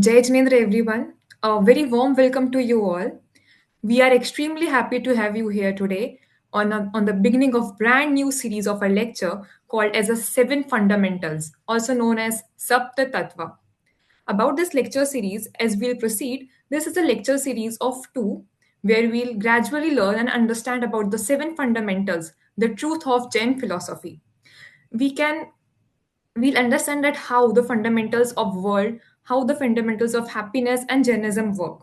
Jai Jinendra, everyone. A very warm welcome to you all. We are extremely happy to have you here today on the beginning of brand new series of a lecture called as the Seven Fundamentals, also known as Sapta Tattva. About this lecture series, as we'll proceed, this is a lecture series of two, where we'll gradually learn and understand about the seven fundamentals, the truth of Jain philosophy. We can we'll understand that how the fundamentals of world, how the fundamentals of happiness and Jainism work.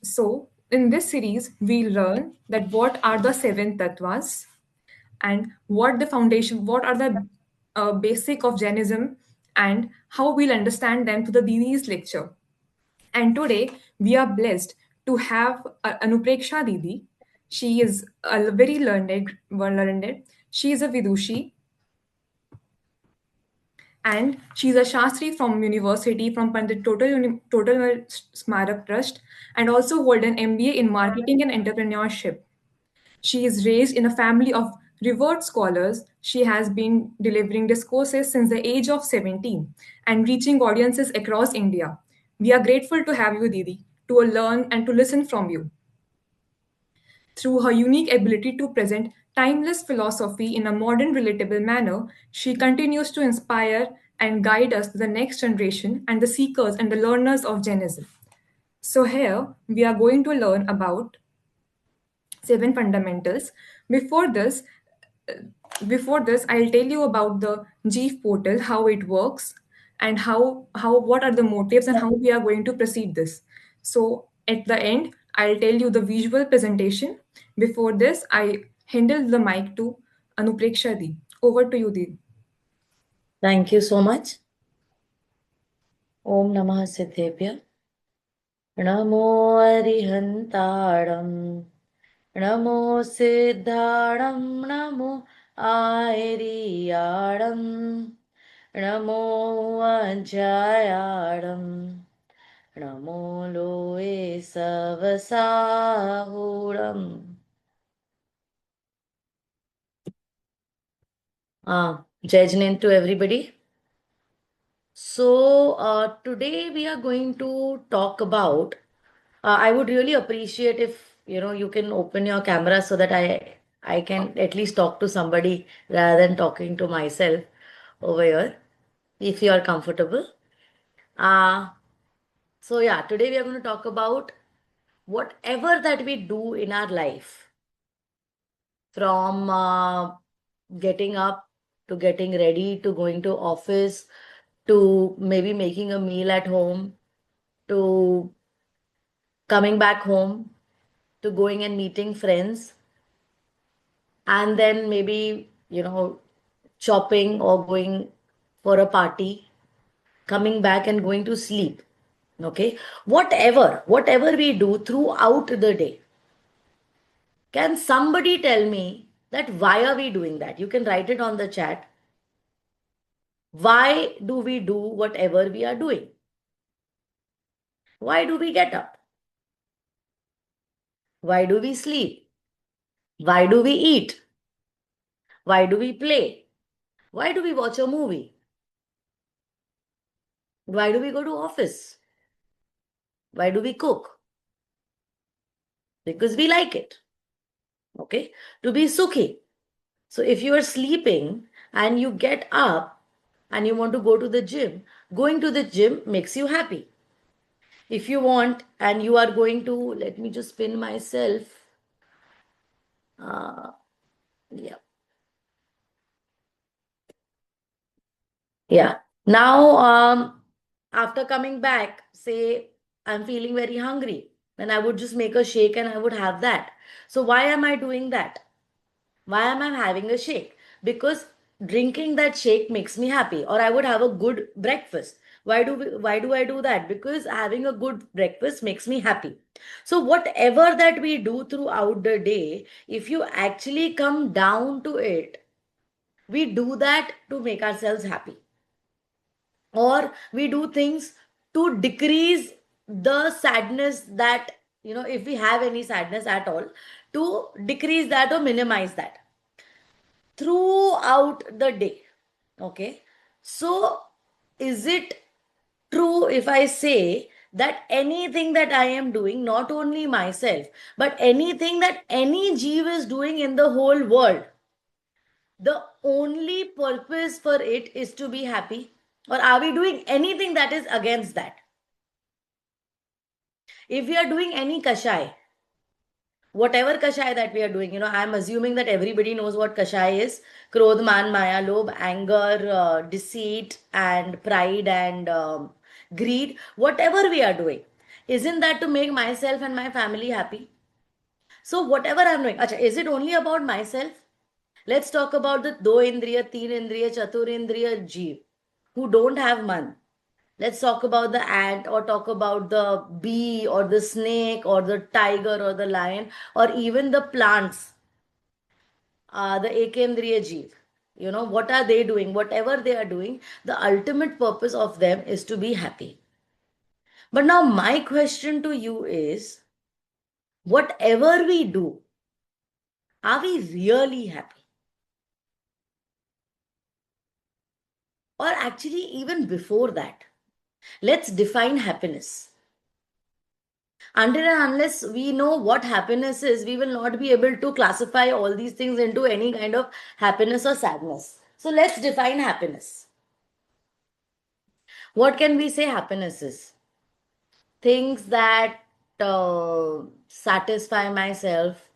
So in this series we learn that what are the seven tattvas and what are the basic of Jainism, and how we'll understand them to the Dini's lecture. And today we are blessed to have Anupreksha Didi. She is a very learned. She is a Vidushi, and she's a Shastri from university from Pandit Total Smarak Trust, and also hold an MBA in marketing and entrepreneurship. She is raised in a family of revered scholars. She has been delivering discourses since the age of 17 and reaching audiences across India. We are grateful to have you, Didi, to learn and to listen from you. Through her unique ability to present timeless philosophy in a modern, relatable manner, she continues to inspire and guide us to the next generation and the seekers and the learners of Jainism. So, here we are going to learn about seven fundamentals. Before this, I'll tell you about the Jeef portal, how it works, and how what are the motives and how we are going to proceed this. So at the end, I'll tell you the visual presentation. Before this, I handle the mic to Anupreksha Di. Over to you, Di. Thank you so much. Om Namah Siddhebhya. Namo Arihantaram. Namo Siddharam. Namo Airiyaram. Namo Vajjayaram. Namo Loe Savasahuram. Jai Jinesh to everybody. So today we are going to talk about. I would really appreciate if you can open your camera so that I can at least talk to somebody rather than talking to myself over here, if you are comfortable. Uh, so yeah, today we are going to talk about whatever that we do in our life, from getting up to getting ready to going to office to maybe making a meal at home to coming back home to going and meeting friends and then maybe shopping or going for a party, coming back and going to sleep. Okay, whatever we do throughout the day, can somebody tell me that why are we doing that? You can write it on the chat. Why do we do whatever we are doing? Why do we get up? Why do we sleep? Why do we eat? Why do we play? Why do we watch a movie? Why do we go to office? Why do we cook? Because we like it. Okay, to be sukhi. So if you are sleeping and you get up and you want to go to the gym, going to the gym makes you happy. If you want and you are going to, let me just pin myself. Yeah. Yeah. Now, after coming back, say I'm feeling very hungry, then I would just make a shake and I would have that. So why am I doing that? Why am I having a shake? Because drinking that shake makes me happy, or I would have a good breakfast. Why do I do that? Because having a good breakfast makes me happy. So whatever that we do throughout the day, if you actually come down to it, we do that to make ourselves happy, or we do things to decrease the sadness that, if we have any sadness at all, to decrease that or minimize that throughout the day. Okay, so is it true if I say that anything that I am doing, not only myself, but anything that any jeev is doing in the whole world, the only purpose for it is to be happy? Or are we doing anything that is against that? If we are doing any kashai, whatever kashai that we are doing, I'm assuming that everybody knows what kashai is. Krodh, man, maya, lobh, anger, deceit, and pride, and greed. Whatever we are doing, isn't that to make myself and my family happy? So whatever I'm doing, acha, is it only about myself? Let's talk about the do indriya, teen indriya, chatur indriya jeev who don't have man. Let's talk about the ant, or talk about the bee, or the snake, or the tiger, or the lion, or even the plants, the ekendriya jeev. What are they doing? Whatever they are doing, the ultimate purpose of them is to be happy. But now my question to you is, whatever we do, are we really happy? Or actually, even before that, let's define happiness. Until and unless we know what happiness is, we will not be able to classify all these things into any kind of happiness or sadness. So let's define happiness. What can we say happiness is? Things that satisfy myself,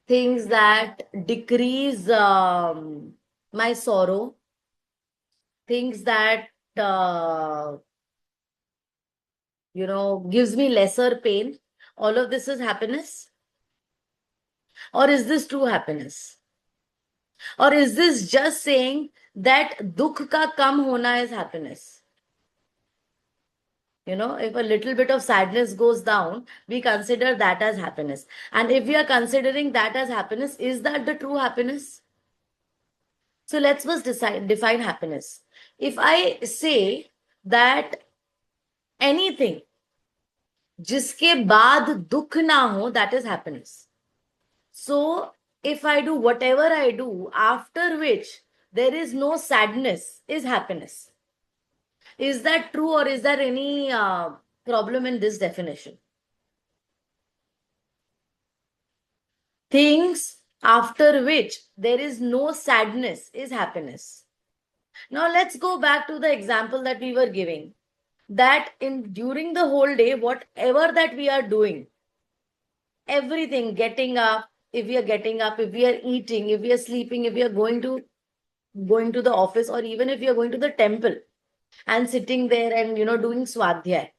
things that decrease my sorrow, things that gives me lesser pain. All of this is happiness. Or is this true happiness? Or is this just saying that dukh ka kam hona is happiness? If a little bit of sadness goes down, we consider that as happiness. And if we are considering that as happiness, is that the true happiness? So let's first define happiness. If I say that anything जिसके बाद दुख ना हो, that is happiness. So if I do whatever I do, after which there is no sadness, is happiness. Is that true, or is there any problem in this definition? Things after which there is no sadness is happiness. Now let's go back to the example that we were giving, that during the whole day, whatever that we are doing, everything, getting up, if we are getting up, if we are eating, if we are sleeping, if we are going to the office, or even if we are going to the temple and sitting there and doing swadhyay,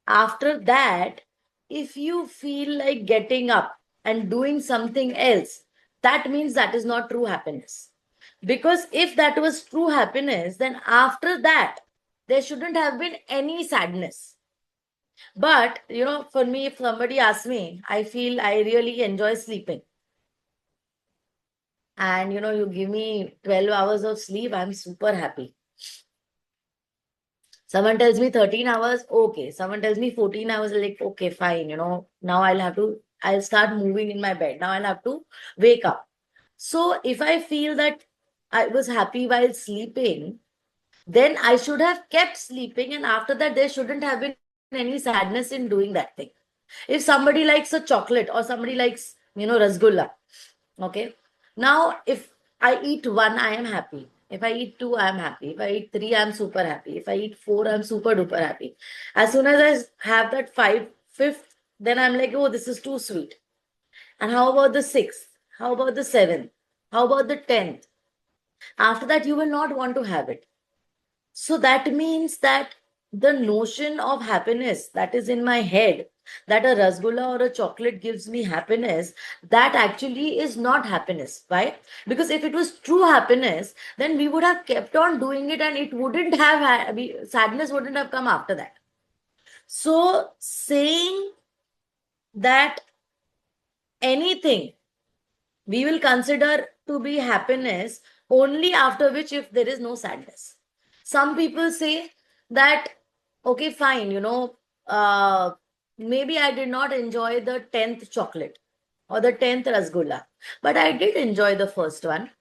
after that, if you feel like getting up and doing something else, that means that is not true happiness. Because if that was true happiness, then after that there shouldn't have been any sadness. But for me, if somebody asks me, I feel I really enjoy sleeping, and you give me 12 hours of sleep, I'm super happy. Someone tells me 13 hours, okay. Someone tells me 14 hours, like, okay, fine. Now I'll start moving in my bed. Now I'll have to wake up. So if I feel that I was happy while sleeping, then I should have kept sleeping. And after that, there shouldn't have been any sadness in doing that thing. If somebody likes a chocolate, or somebody likes, rasgulla, okay. Now, if I eat one, I am happy. If I eat two, I am happy. If I eat three, I'm super happy. If I eat four, I'm super duper happy. As soon as I have that fifth, then I'm like, oh, this is too sweet. And how about the sixth? How about the seventh? How about the 10th? After that, you will not want to have it. So that means that the notion of happiness that is in my head, that a rasgulla or a chocolate gives me happiness, that actually is not happiness. Why? Because if it was true happiness, then we would have kept on doing it, and it wouldn't have sadness wouldn't have come after that. So saying that anything we will consider to be happiness only after which if there is no sadness. Some people say that, okay, fine, maybe I did not enjoy the 10th chocolate or the 10th rasgulla, but I did enjoy the first one.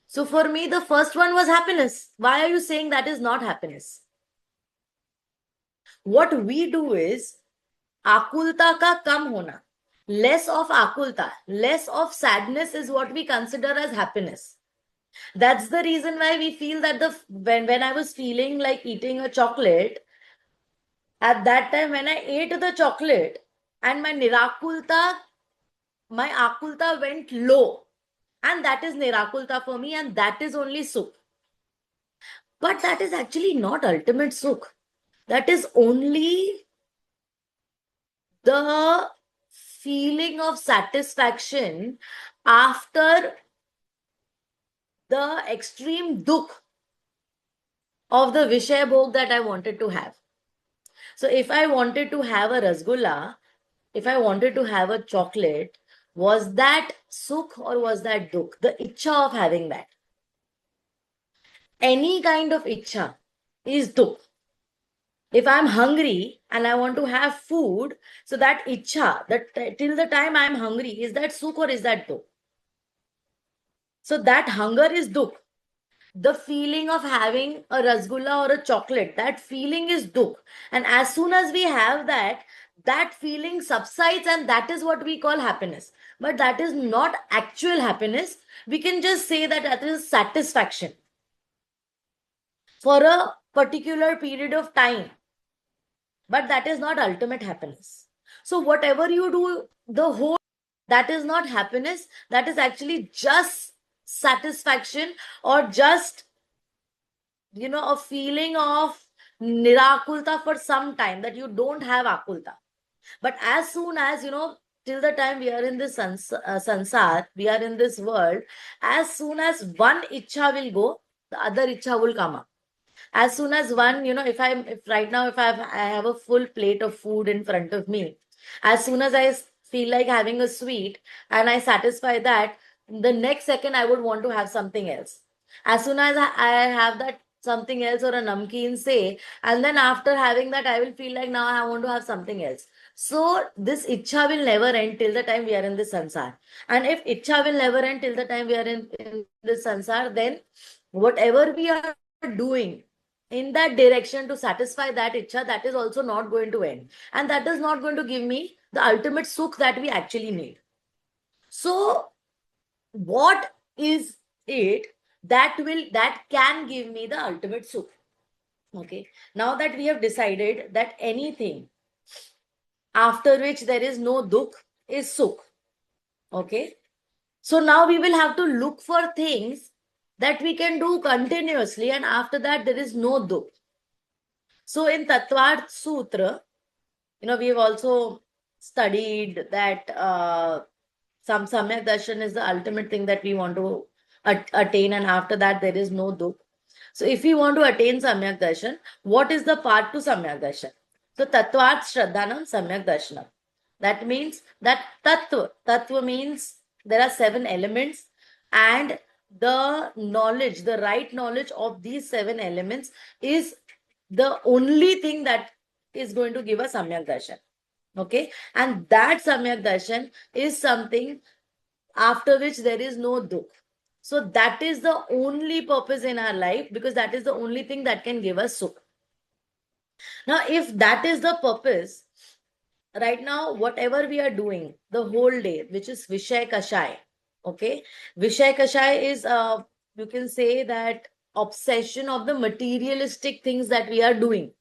So for me, the first one was happiness. Why are you saying that is not happiness? what we do is आकुलता का कम होना, less of आकुलता, less of sadness is what we consider as happiness. That's the reason why we feel that when I was feeling like eating a chocolate, at that time when I ate the chocolate and my nirakulta, my akulta went low. And that is nirakulta for me, and that is only sukh. But that is actually not ultimate sukh. That is only the feeling of satisfaction after the extreme dukh of the Vishay Bhog that I wanted to have. So if I wanted to have a rasgulla, if I wanted to have a chocolate, was that sukh or was that dukh? The ichha of having that. Any kind of ichha is dukh. If I'm hungry and I want to have food, so that ichha, that till the time I'm hungry, is that sukh or is that dukh? So that hunger is dukh. The feeling of having a rasgulla or a chocolate, that feeling is dukh. And as soon as we have that, that feeling subsides, and that is what we call happiness. But that is not actual happiness. We can just say that that is satisfaction for a particular period of time. But that is not ultimate happiness. So whatever you do, the whole, that is not happiness. That is actually just satisfaction, or just, a feeling of nirakulta for some time, that you don't have akulta. But as soon as, till the time we are in this sansar, we are in this world, as soon as one ichha will go, the other ichha will come up. As soon as one, if right now, if I have a full plate of food in front of me, as soon as I feel like having a sweet and I satisfy that, the next second I would want to have something else. As soon as I have that something else or a namkeen, say, and then after having that, I will feel like now I want to have something else. So this ichha will never end till the time we are in this sansar. And if ichha will never end till the time we are in this sansar, then whatever we are doing in that direction to satisfy that ichha, that is also not going to end. And that is not going to give me the ultimate sukh that we actually need. So what is it that can give me the ultimate sukh? Okay. Now that we have decided that anything after which there is no dukh is sukh. Okay. So now we will have to look for things that we can do continuously, and after that there is no dukh. So in Tattvarth Sutra, we have also studied that some Samyak Darshan is the ultimate thing that we want to attain, and after that there is no dukh. So if we want to attain Samyak Darshan, what is the path to Samyak Darshan? So Tattvarth Shraddhanam Samyak Darshanam. That means that Tattva means there are 7 elements, and the knowledge, the right knowledge of these 7 elements is the only thing that is going to give us Samyak Darshan. Okay. And that Samyak Darshan is something after which there is no dukh. So that is the only purpose in our life, because that is the only thing that can give us sukh. Now, if that is the purpose, right now, whatever we are doing the whole day, which is Vishay Kashai, okay? Vishay Kashai is, you can say that obsession of the materialistic things that we are doing.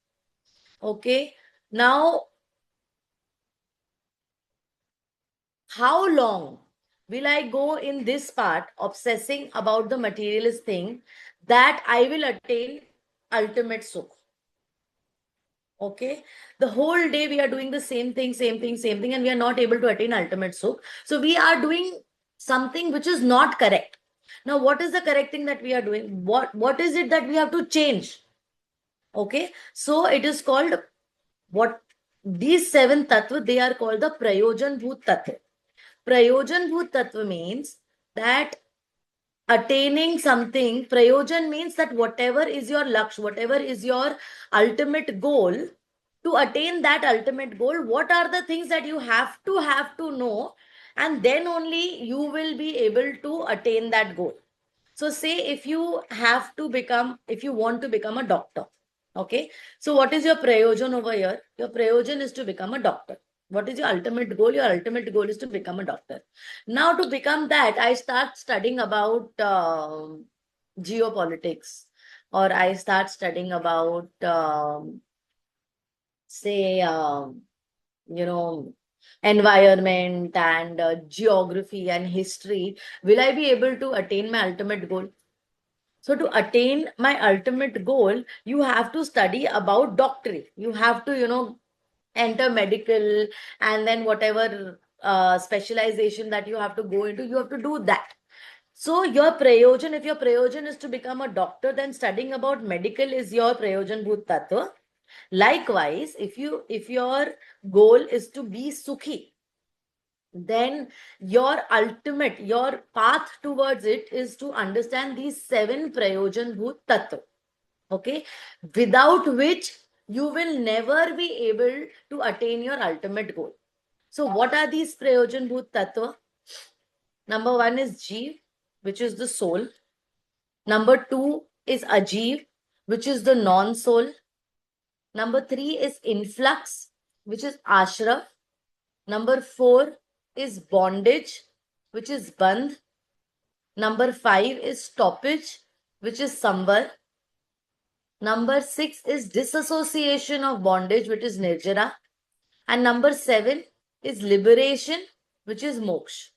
Okay. Now, how long will I go in this part, obsessing about the materialist thing, that I will attain ultimate sukh? Okay. The whole day we are doing the same thing, and we are not able to attain ultimate sukh. So we are doing something which is not correct. Now, what is the correct thing that we are doing? What is it that we have to change? Okay. So it is called, what these 7 tattva, they are called the Prayojan Bhut Tattva. Prayojan Bhut Tattva means that attaining something, Prayojan means that whatever is your laksh, whatever is your ultimate goal, to attain that ultimate goal, what are the things that you have to know, and then only you will be able to attain that goal. So say if you want to become a doctor, Okay. So what is your prayojan over here? Your prayojan is to become a doctor. What is your ultimate goal? Your ultimate goal is to become a doctor. Now to become that, I start studying about geopolitics, or I start studying about, say, you know, environment and geography and history. Will I be able to attain my ultimate goal? So to attain my ultimate goal, you have to study about doctorate. You have to, enter medical, and then whatever specialization that you have to go into, you have to do that. So your prayojan, if your prayojan is to become a doctor, then studying about medical is your prayojan bhut tattva. Likewise, if your goal is to be sukhi, then your path towards it is to understand these 7 prayojan bhut tattva. Okay, without which you will never be able to attain your ultimate goal. So what are these prayojan bhut tattva? Number 1 is jeev, which is the soul. Number 2 is ajeev, which is the non-soul. Number 3 is influx, which is ashraf. Number 4 is bondage, which is bandh. Number 5 is stoppage, which is samvar. Number 6 is disassociation of bondage, which is nirjara. And number 7 is liberation, which is moksha.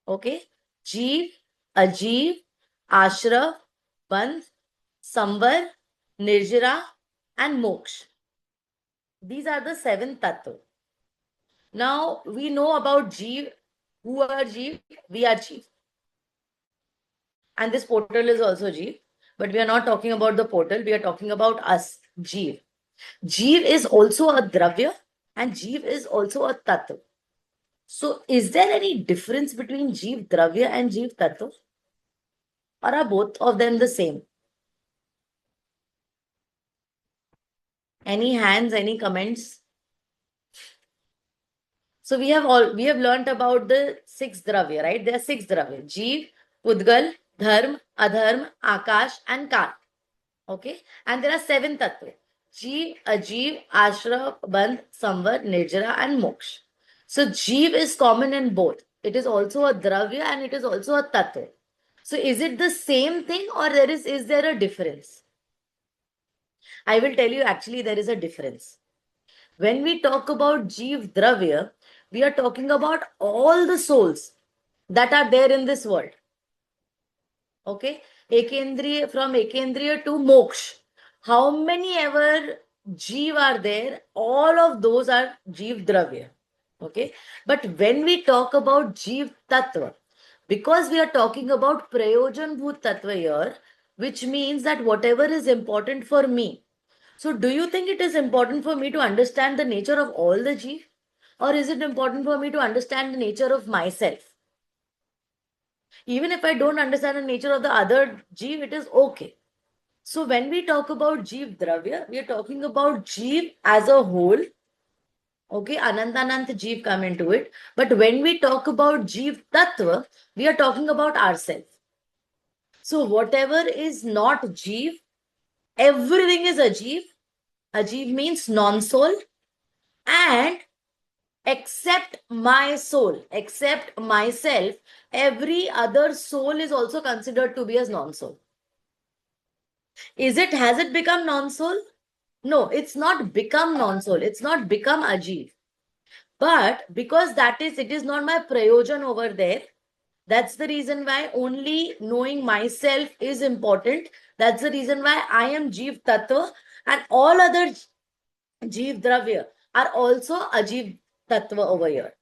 Okay? Jeev, ajeev, ashraf, bandh, samvar, nirjara, and moksha. These are the 7 tattva. Now we know about jeev. Who are jeev? We are jeev. And this portal is also jeev. But we are not talking about the portal. We are talking about us, jeev. Jeev is also a dravya, and jeev is also a tattva. So is there any difference between jeev dravya and jeev tattva? Or are both of them the same? Any hands, any comments? So we have learnt about the 6 dravya, right? There are 6 dravya: jeev, pudgal, dharm, adharm, akash, and kal. Okay, and there are 7 tattva: jeev, ajeev, ashraf, bandh, samvar, nirjara, and moksha. So jeev is common in both. It is also a dravya and it is also a tattva. So is it the same thing, or is there a difference? I will tell you, actually there is a difference. When we talk about jeev dravya, we are talking about all the souls that are there in this world. Okay, ekendriya, from ekendriya to moksha, how many ever jeev are there, all of those are jeev dravya. Okay, but when we talk about jeev tattva, because we are talking about prayojan bhut tattva here, which means that whatever is important for me. So do you think it is important for me to understand the nature of all the jeev, or is it important for me to understand the nature of myself? Even if I don't understand the nature of the other jeev, it is okay. So when we talk about jeev dravya, we are talking about jeev as a whole. Okay, Anantanant jeev come into it. But when we talk about jeev tattva, we are talking about ourselves. So whatever is not jeev, everything is ajeev. Ajeev means non-soul. And except my soul, except myself, every other soul is also considered to be as non-soul. Has it become non-soul? No, it's not become non-soul. It's not become ajeev. But because it is not my prayojan over there. That's the reason why only knowing myself is important. That's the reason why I am jeev tattva, and all other jeev dravya are also ajeev tattva over here.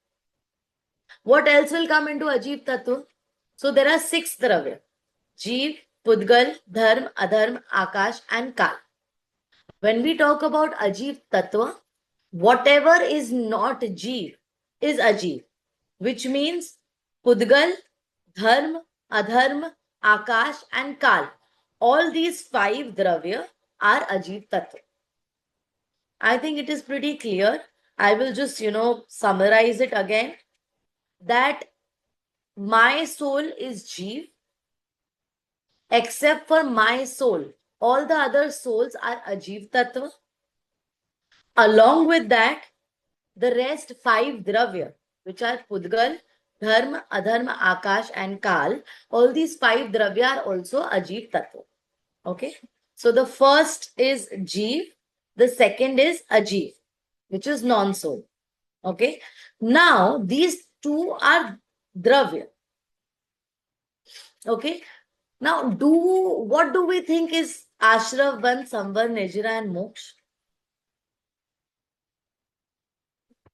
What else will come into ajeev tattva? So there are 6 dravya: jeev, pudgal, dharm, adharm, akash, and kal. When we talk about ajeev tattva, whatever is not jeev is ajeev, which means pudgal, dharm, adharm, akash, and kal. All these 5 dravya are ajeev tattva. I think it is pretty clear. I will just, summarize it again, that my soul is jeev. Except for my soul, all the other souls are Ajiv Tattva. Along with that, the rest 5 Dravya, which are Pudgal, Dharma, Adharma, Akash, and Kal, all these 5 Dravya are also Ajiv Tattva. Okay. So the first is Jeev, the second is Ajiv, which is non-soul. Okay. Now, these two are Dravya. Okay. Now, what do we think is Ashrav, Bandh, Samvar, Nijra, and Moksha?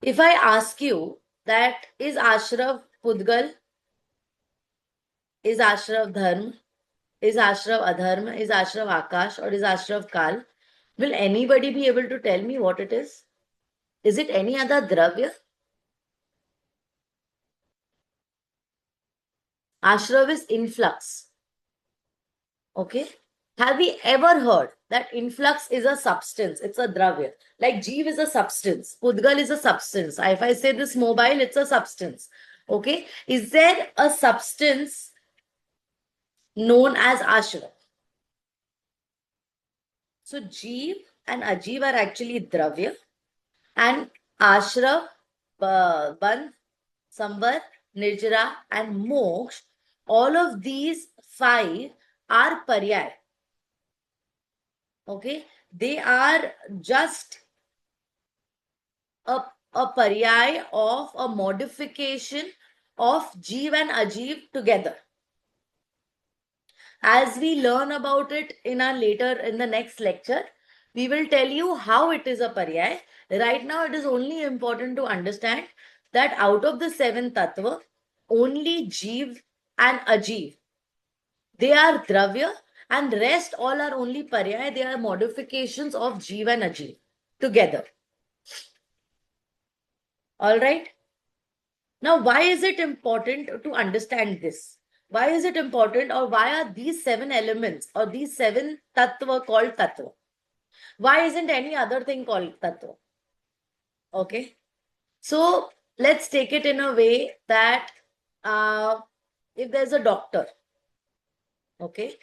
If I ask you that is Ashrav Pudgal, is Ashrav Dharma, is Ashrav Adharma, is Ashrav Akash, or is Ashrav Kal, will anybody be able to tell me what it is? Is it any other Dravya? Ashrav is influx. Okay. Have we ever heard that influx is a substance? It's a dravya. Like Jeev is a substance. Pudgal is a substance. If I say this mobile, it's a substance. Okay. Is there a substance known as Ashrav? So Jeev and Ajiv are actually dravya. And Ashrav, Bandh, Samvar, Nirjara, and Moksha, all of these 5 are paryay. Okay, they are just a paryay of a modification of Jeev and Ajiv together. As we learn about it in the next lecture, we will tell you how it is a paryay. Right now, it is only important to understand that out of the 7 tattva, only Jeev and Ajiv, they are dravya, and rest all are only paryay. They are modifications of Jeev and Ajiv together. All right. Now, why is it important to understand this? Why is it important, or why are these 7 elements or these 7 tattva called tattva? Why isn't any other thing called tattva? Okay. So let's take it in a way that if there's a doctor, okay,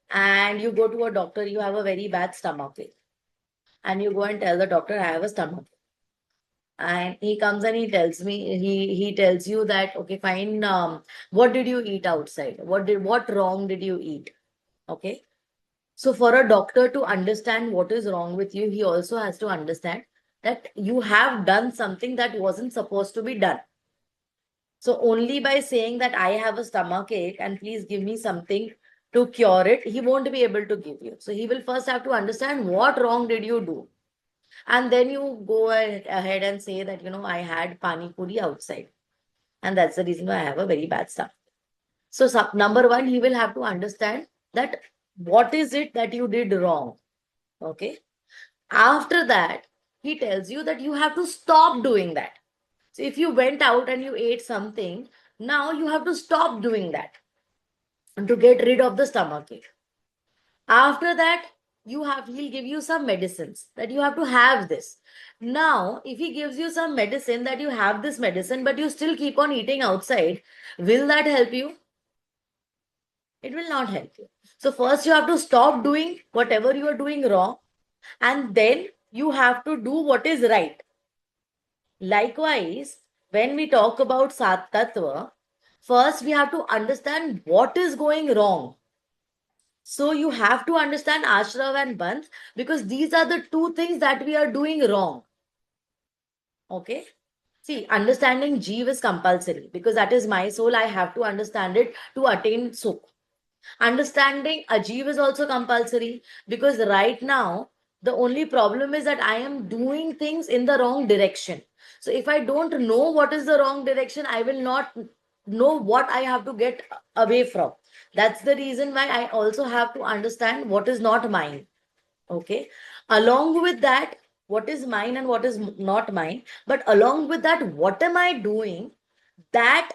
and you go to a doctor, you have a very bad stomachache, and you go and tell the doctor, I have a stomachache. And he comes and he tells me, he tells you that, okay, fine, what did you eat outside? What wrong did you eat? Okay. So for a doctor to understand what is wrong with you, he also has to understand that you have done something that wasn't supposed to be done. So only by saying that I have a stomach ache and please give me something to cure it, he won't be able to give you. So he will first have to understand what wrong did you do. And then you go ahead and say that, I had pani puri outside. And that's the reason why I have a very bad stomach. So number 1, he will have to understand that what is it that you did wrong. Okay. After that, he tells you that you have to stop doing that. So if you went out and you ate something, now you have to stop doing that to get rid of the stomachache. After that, he'll give you some medicines that you have to have this. Now, if he gives you some medicine that you have this medicine, but you still keep on eating outside, will that help you? It will not help you. So first you have to stop doing whatever you are doing wrong, and then you have to do what is right. Likewise, when we talk about Sat Tattva, first we have to understand what is going wrong. So you have to understand Ashrav and Bandh, because these are the 2 things that we are doing wrong. Okay. See, understanding Jeev is compulsory because that is my soul. I have to understand it to attain Sukh. Understanding Ajiv is also compulsory because right now the only problem is that I am doing things in the wrong direction. So if I don't know what is the wrong direction, I will not know what I have to get away from. That's the reason why I also have to understand what is not mine. Okay. Along with that, what is mine and what is not mine. But along with that, what am I doing that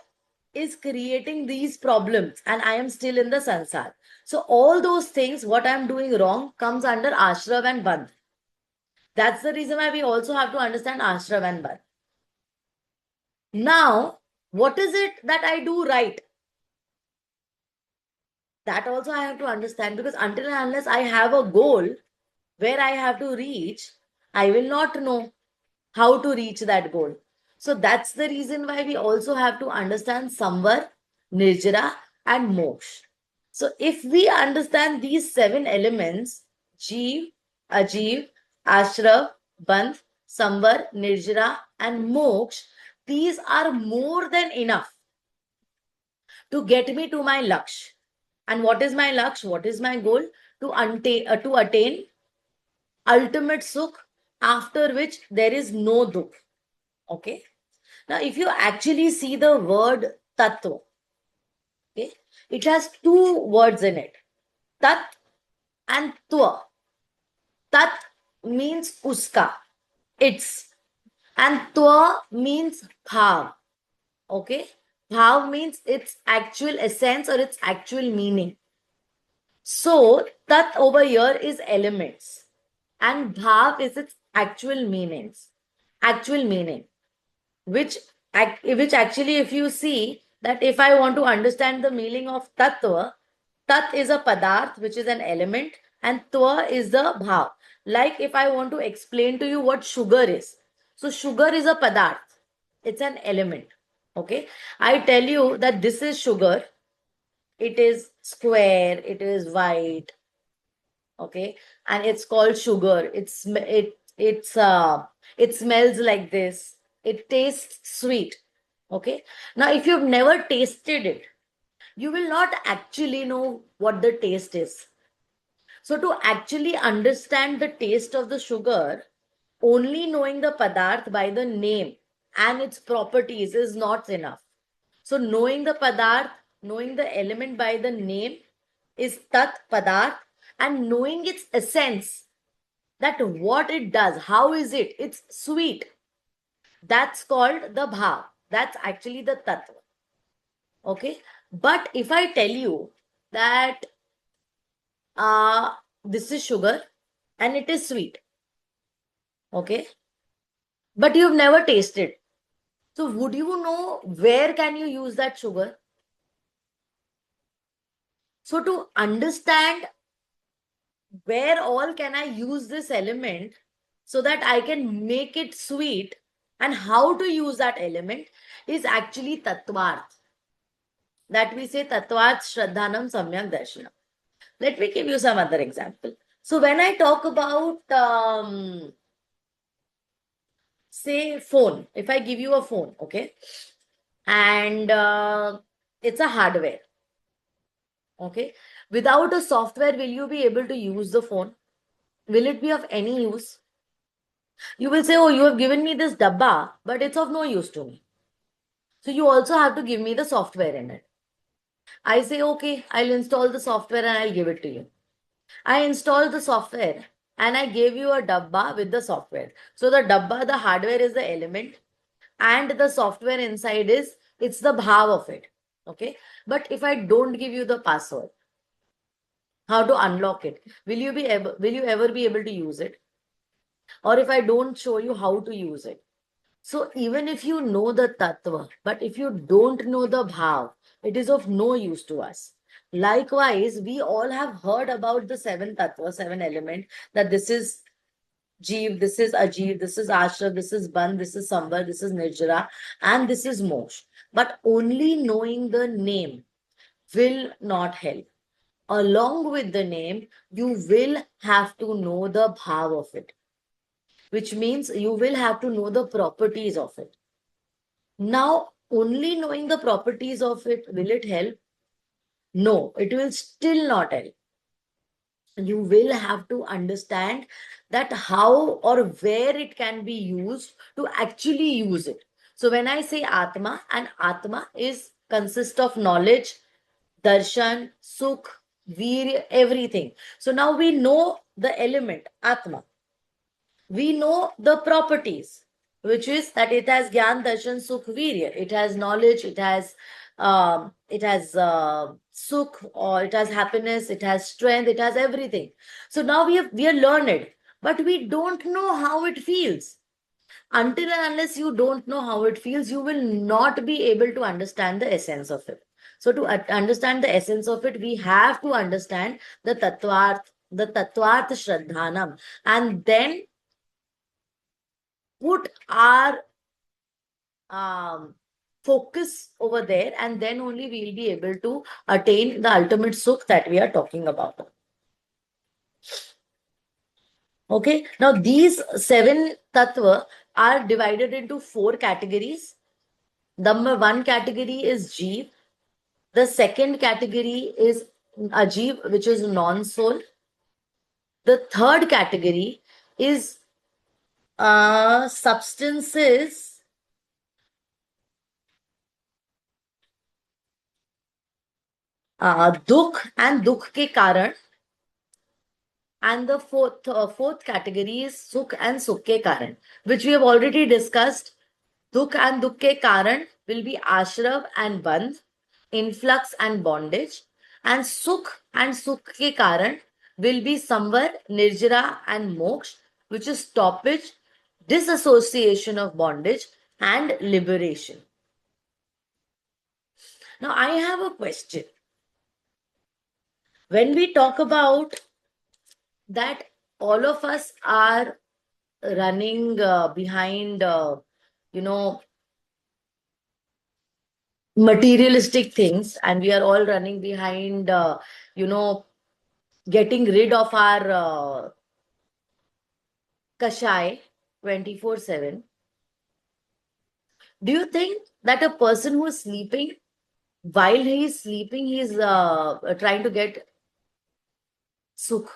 is creating these problems and I am still in the sansar. So all those things, what I'm doing wrong comes under Ashrav and Bandh. That's the reason why we also have to understand Ashrav and Bandh. Now, what is it that I do right? that also I have to understand, because until and unless I have a goal where I have to reach, I will not know how to reach that goal. So that's the reason why we also have to understand Samvar, Nirjara, and Moksha. So if we understand these 7 elements, Jeev, Ajeev, Ashrav, Bandh, Samvar, Nirjara, and Moksha, these are more than enough to get me to my laksh. And what is my laksh? What is my goal? To attain ultimate sukh, after which there is no dukh. Okay. Now, if you actually see the word tattva, okay, it has 2 words in it, tat and twa. Tat means uska, its, and twa means bhav. Okay, bhav means its actual essence or its actual meaning. So, tat over here is elements, and bhav is its actual meanings, actual meaning. which which actually, if you see that, if I want to understand the meaning of tattva, tat is a padarth, which is an element, and twa is the bhav. Like if I want to explain to you what sugar is, so sugar is a padarth, it's an element. Okay, I tell you that this is sugar, it is square, it is white, okay, and it's called sugar. It smells like this, it tastes sweet. Okay, now if you've never tasted it, you will not actually know what the taste is. So to actually understand the taste of the sugar, only knowing the padarth by the name and its properties is not enough. So knowing the padarth, knowing the element by the name is tat padarth, and knowing its essence, that what it does, how is it, it's sweet, that's called the bhav. That's actually the tattva. Okay, but if I tell you that this is sugar and it is sweet, okay, but you've never tasted, so would you know where can you use that sugar? So to understand where all can I use this element so that I can make it sweet, and how to use that element, is actually tattvarth. That we say tattvarth shraddhanam samyak darshanam. Let me give you some other example. So when I talk about say phone, if I give you a phone, okay, and it's a hardware, okay, without a software, will you be able to use the phone? Will it be of any use? You will say, oh, you have given me this dabba, but it's of no use to me. So you also have to give me the software in it. I say, okay, I'll install the software and I'll give it to you. I installed the software and I gave you a dabba with the software. So the dabba, the hardware is the element, and the software inside is, it's the bhav of it. Okay. But if I don't give you the password, how to unlock it? Will you ever be able to use it? Or if I don't show you how to use it? So even if you know the tattva, but if you don't know the bhav, it is of no use to us. Likewise, we all have heard about the 7 tattva, 7 element, that this is Jeev, this is Ajeev, this is Ashra, this is Bandh, this is Samvar, this is Nirjara, and this is Moksha. But only knowing the name will not help. Along with the name, you will have to know the bhav of it, which means you will have to know the properties of it. Now, only knowing the properties of it, will it help? No, it will still not help. You will have to understand that how or where it can be used to actually use it. So when I say Atma, and Atma is consist of knowledge, darshan, sukh, virya, everything. So now we know the element, Atma. We know the properties, which is that it has Gyan, Darshan, Sukh, Virya. It has knowledge, it has Sukh, or it has happiness, it has strength, it has everything. So now we are learned, but we don't know how it feels. Until and unless you don't know how it feels, you will not be able to understand the essence of it. So to understand the essence of it, we have to understand the Tattvarth Shraddhanam, and then put our focus over there, and then only we will be able to attain the ultimate sukh that we are talking about. Okay, now these 7 tattva are divided into 4 categories. Number 1 category is Jeev. The second category is Ajeev, which is non-soul. The third category is substances dukh and dukh ke karan. And the fourth category is Sukh and Sukh ke Karan, which we have already discussed. Dukh and Dukh ke Karan will be Ashrav and Bandh, influx and bondage. And Sukh ke Karan will be Samvar, Nirjara and Moksha, which is stoppage, disassociation of bondage and liberation. Now I have a question. When we talk about that, all of us are running behind materialistic things, and we are all running behind you know getting rid of our kashai 24/7. Do you think that a person who is sleeping, while he is sleeping, he is trying to get sukh,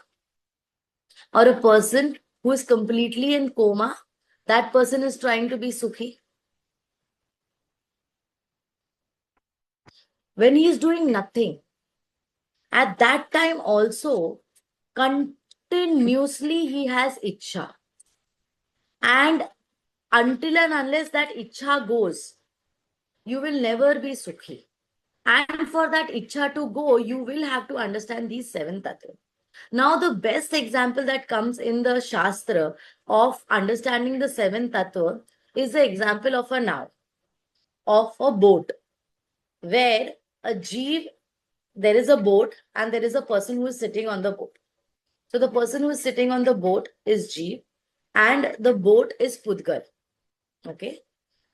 or a person who is completely in coma, that person is trying to be sukhi? When he is doing nothing, at that time also, continuously he has ichha. And until and unless that ichha goes, you will never be sukhi. And for that ichha to go, you will have to understand these 7 tattvas. Now, the best example that comes in the Shastra of understanding the 7 tattva is the example of a now, of a boat, where a jeev, there is a boat and there is a person who is sitting on the boat. So the person who is sitting on the boat is jeev and the boat is Pudgal. Okay.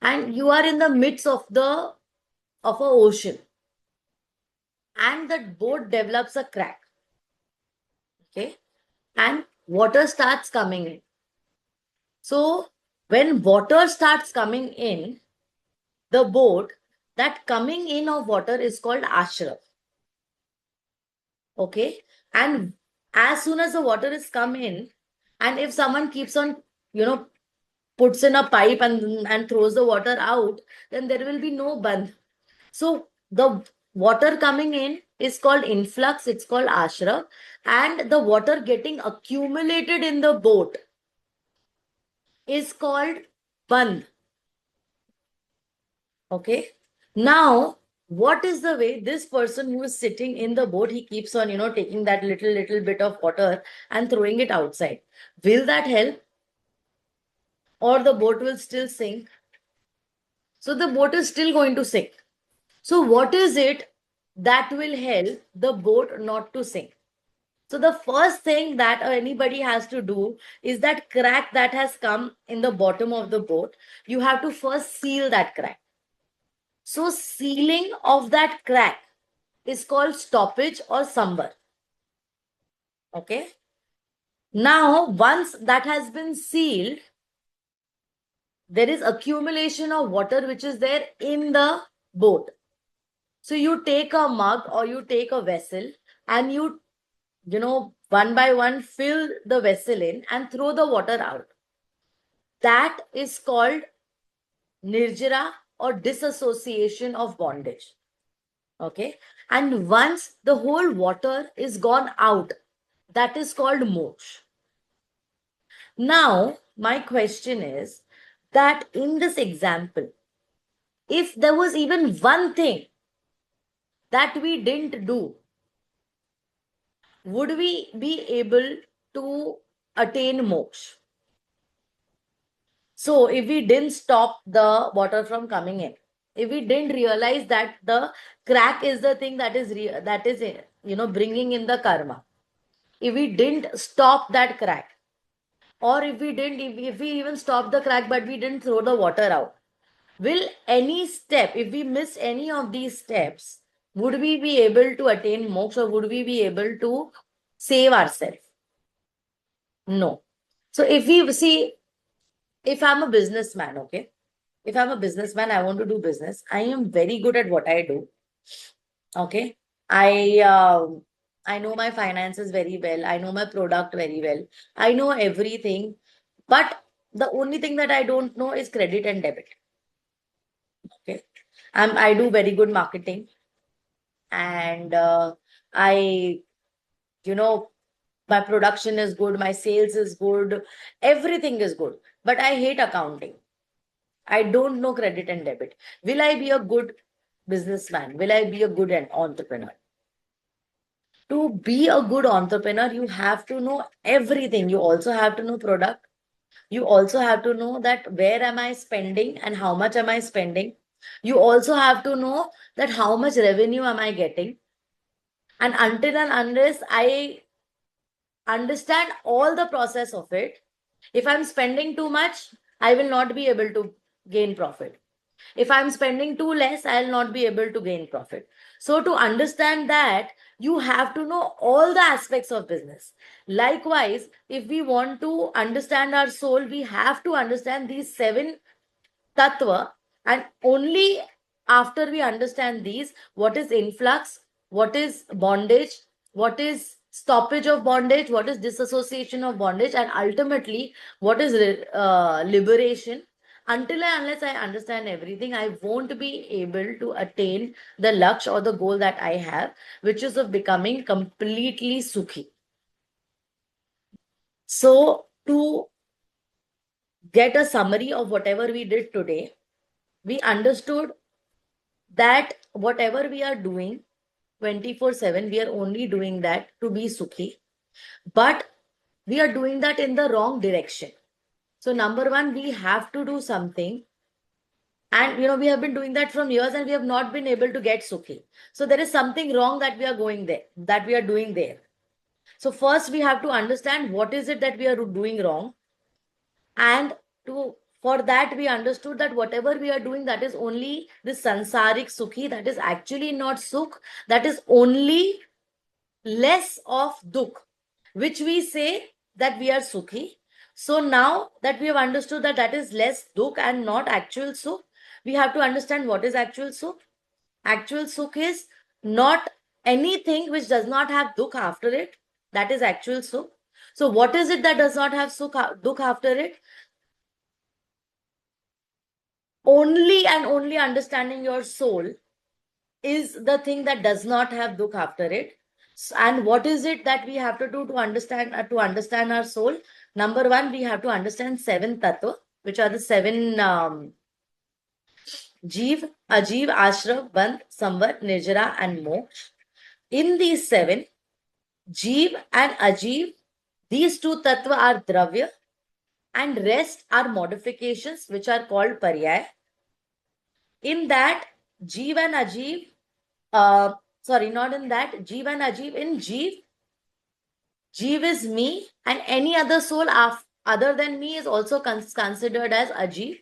And you are in the midst of a ocean, and that boat develops a crack. Okay. And water starts coming in. So when water starts coming in the boat, that coming in of water is called ashrav. Okay. And as soon as the water is come in, and if someone keeps on, puts in a pipe and throws the water out, then there will be no bandh. So the water coming in is called influx, it's called ashrav, and the water getting accumulated in the boat is called bandh. Okay. Now, what is the way this person who is sitting in the boat, he keeps on, taking that little bit of water and throwing it outside? Will that help? Or the boat will still sink? So the boat is still going to sink. So what is it that will help the boat not to sink? So the first thing that anybody has to do is that crack that has come in the bottom of the boat, you have to first seal that crack. So sealing of that crack is called stoppage or samvar. Okay. Now, once that has been sealed, there is accumulation of water which is there in the boat. So you take a mug or you take a vessel and you one by one fill the vessel in and throw the water out. That is called nirjara or disassociation of bondage. Okay. And once the whole water is gone out, that is called moksha. Now, my question is that in this example, if there was even one thing that we didn't do, would we be able to attain moksha? So if we didn't stop the water from coming in, if we didn't realize that the crack is the thing that is bringing in the karma, if we didn't stop that crack, or if we even stop the crack but we didn't throw the water out, will any step, if we miss any of these steps, would we be able to attain moksha, or would we be able to save ourselves? No. So if we see, if I'm a businessman, okay, if I'm a businessman, I want to do business, I am very good at what I do. Okay. I know my finances very well. I know my product very well. I know everything. But the only thing that I don't know is credit and debit. Okay. I do very good marketing, and I, you know, my production is good, my sales is good, everything is good. But I hate accounting. I don't know credit and debit. Will I be a good businessman? Will I be a good entrepreneur? To be a good entrepreneur, you have to know everything. You also have to know product. You also have to know that where am I spending and how much am I spending. You also have to know that how much revenue am I getting. And until and unless I understand all the process of it, if I'm spending too much, I will not be able to gain profit. If I'm spending too less, I'll not be able to gain profit. So to understand that, you have to know all the aspects of business. Likewise, if we want to understand our soul, we have to understand these 7 tattva, and only after we understand these, what is influx, what is bondage, what is stoppage of bondage, what is disassociation of bondage, and ultimately what is liberation. Until and unless I understand everything, I won't be able to attain the laksh or the goal that I have, which is of becoming completely sukhi. So to get a summary of whatever we did today, we understood that whatever we are doing 24/7, we are only doing that to be sukhi, but we are doing that in the wrong direction. So, number one, we have to do something. And we have been doing that from years and we have not been able to get sukhi. So, there is something wrong that we are going there, that we are doing there. So, first, we have to understand what is it that we are doing wrong. And to for that we understood that whatever we are doing, that is only the sansarik sukhi, that is actually not sukh, that is only less of dukh, which we say that we are sukhi. So now that we have understood that that is less dukh and not actual sukh, we have to understand what is actual sukh. Actual sukh is not anything which does not have dukh after it. That is actual sukh. So what is it that does not have dukh after it? Only and only understanding your soul is the thing that does not have dukh after it. And what is it that we have to do to understand our soul? Number one, we have to understand 7 tattva, which are the 7 Jeev, Ajeev, Ashra, Bandh, Samvat, Nirjara, and Moksha. In these 7, Jeev and Ajeev, these 2 tattva are Dravya, and rest are modifications which are called Paryay. In that, Jeev and Ajeev, sorry, not in that, Jeev and Ajeev, in Jeev, Jeev is me, and any other soul other than me is also considered as Ajeev.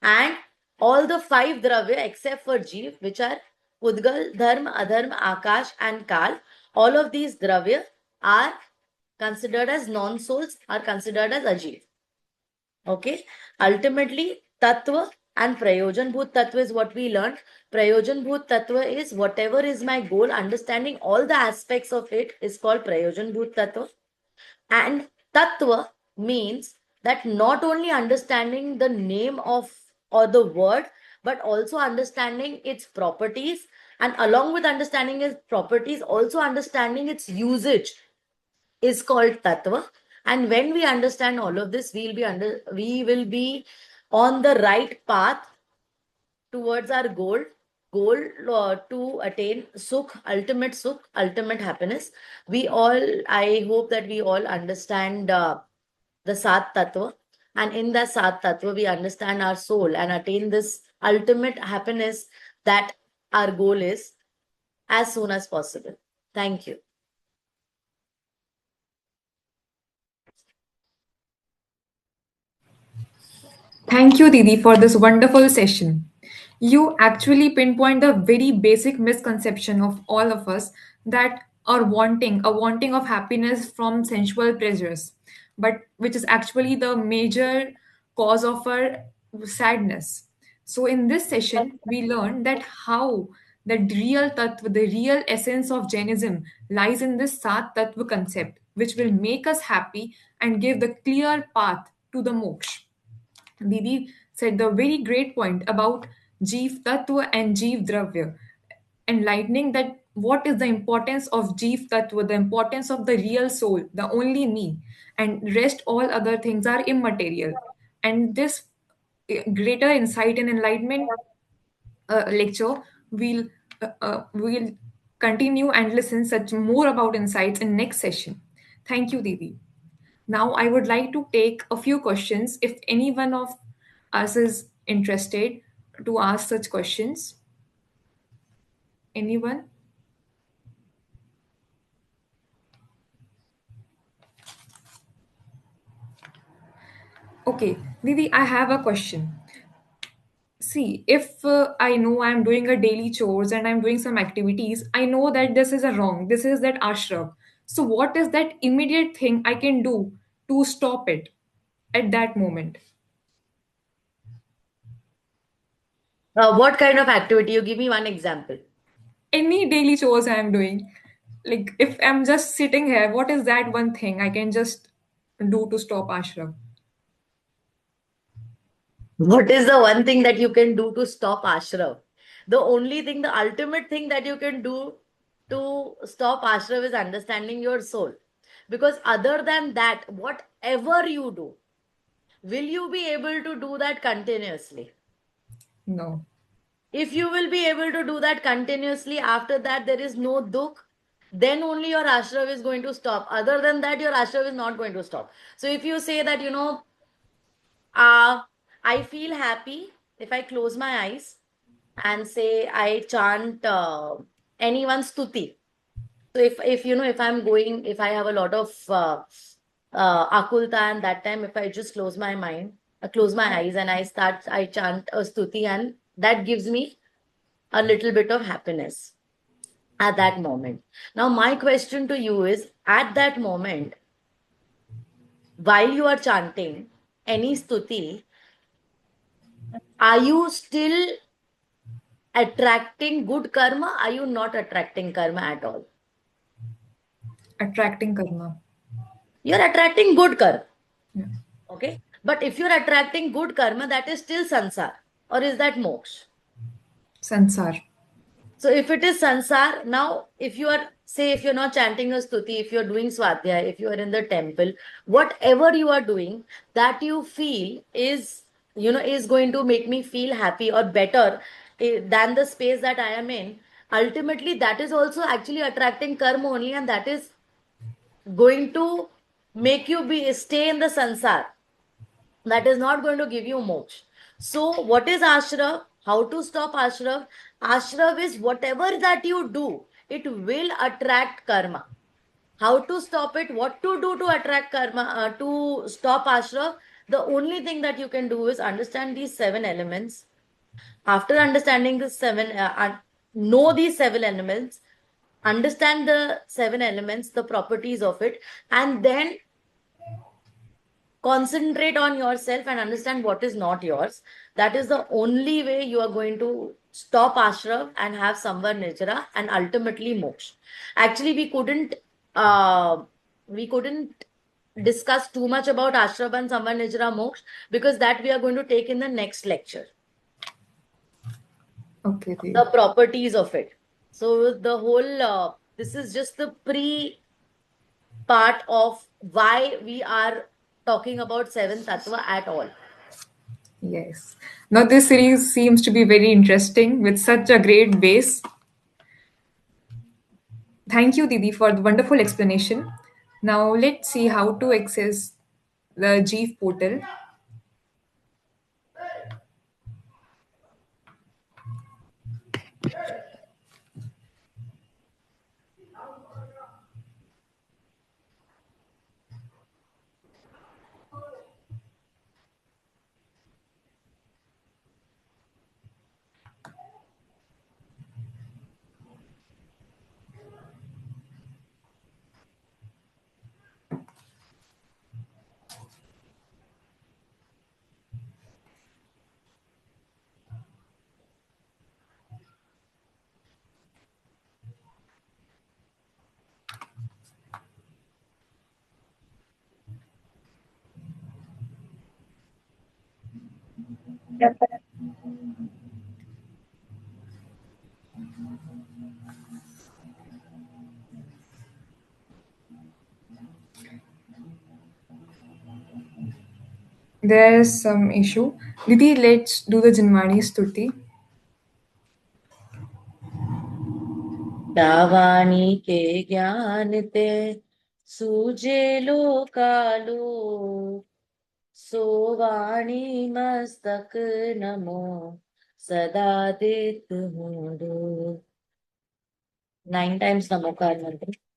And all the 5 Dravya except for Jeev, which are Udgal, Dharma, Adharma, Akash, and Kal, all of these Dravya are considered as non-souls, are considered as Ajeev. Okay. Ultimately, Tattva and Prayojan Bhut Tattva is what we learned. Prayojan Bhut Tattva is whatever is my goal, understanding all the aspects of it is called Prayojan Bhut Tattva. And Tattva means that not only understanding the name of or the word, but also understanding its properties. And along with understanding its properties, also understanding its usage is called Tattva. And when we understand all of this, we will be on the right path towards our goal to attain sukh, ultimate happiness. I hope that we all understand the Sat Tattva. And in the Sat Tattva, we understand our soul and attain this ultimate happiness that our goal is as soon as possible. Thank you. Thank you, Didi, for this wonderful session. You actually pinpoint the very basic misconception of all of us that are wanting a wanting of happiness from sensual pleasures, but which is actually the major cause of our sadness. So, in this session, we learned that how the real tattva, the real essence of Jainism lies in this Sat Tattva concept, which will make us happy and give the clear path to the moksha. Didi said the very great point about Jeev Tattva and Jeev Dravya, enlightening that what is the importance of Jeev Tattva, the importance of the real soul, the only me, and rest all other things are immaterial. And this greater insight and enlightenment lecture, we'll continue and listen such more about insights in next session. Thank you, Didi. Now, I would like to take a few questions if any one of us is interested to ask such questions. Anyone? Okay, Didi, I have a question. See, if I know I'm doing a daily chores and I'm doing some activities, I know that this is a wrong, this is that ashram. So, what is that immediate thing I can do to stop it at that moment? What kind of activity? You give me one example. Any daily chores I'm doing. Like if I'm just sitting here, what is that one thing I can just do to stop ashram? What is the one thing that you can do to stop ashram? The only thing, the ultimate thing that you can do to stop ashram is understanding your soul. Because other than that, whatever you do, will you be able to do that continuously? No. If you will be able to do that continuously, after that, there is no dukh, then only your ashram is going to stop. Other than that, your ashram is not going to stop. So if you say that, I feel happy if I close my eyes and say I chant anyone's stuti. So if I'm going, if I have a lot of akulta, and that time if I just close my mind, close my eyes and I chant a stuti, and that gives me a little bit of happiness at that moment. Now, my question to you is, at that moment, while you are chanting any stuti, are you still attracting good karma? Are you not attracting karma at all? Attracting karma. You're attracting good karma. Yeah. Okay. But if you're attracting good karma, that is still sansar. Or is that moksha? Sansar. So if it is sansar, now if you are, say, if you're not chanting a stuti, if you're doing swadhyaya, if you are in the temple, whatever you are doing, that you feel is going to make me feel happy or better than the space that I am in. Ultimately, that is also actually attracting karma only, and that is going to make you be stay in the sansar. That is not going to give you moksha. So, what is ashrav? How to stop ashrav? Ashrav is whatever that you do, it will attract karma. How to stop it? What to do to attract karma? To stop ashrav? The only thing that you can do is understand these seven elements. After understanding the know these seven elements, understand the seven elements, the properties of it, and then concentrate on yourself and understand what is not yours. That is the only way you are going to stop ashram and have samvar nijra and ultimately moksha. Actually, we couldn't discuss too much about ashram and samvar nijra moksha, because that we are going to take in the next lecture, Okay, the Didi. properties of it. So the whole this is just the pre part of why we are talking about seven tattva at all. Yes. Now, this series seems to be very interesting with such a great base. Thank you, Didi, for the wonderful explanation. Now, let's see how to access the Jeev portal. There's some issue. Didi, let's do the Janwani Stuti. दावाणी के ज्ञान ते सूझे लो कालो सोवाणी मस्तक नमो सदा देत हूँ 9 times Namokar मंत्र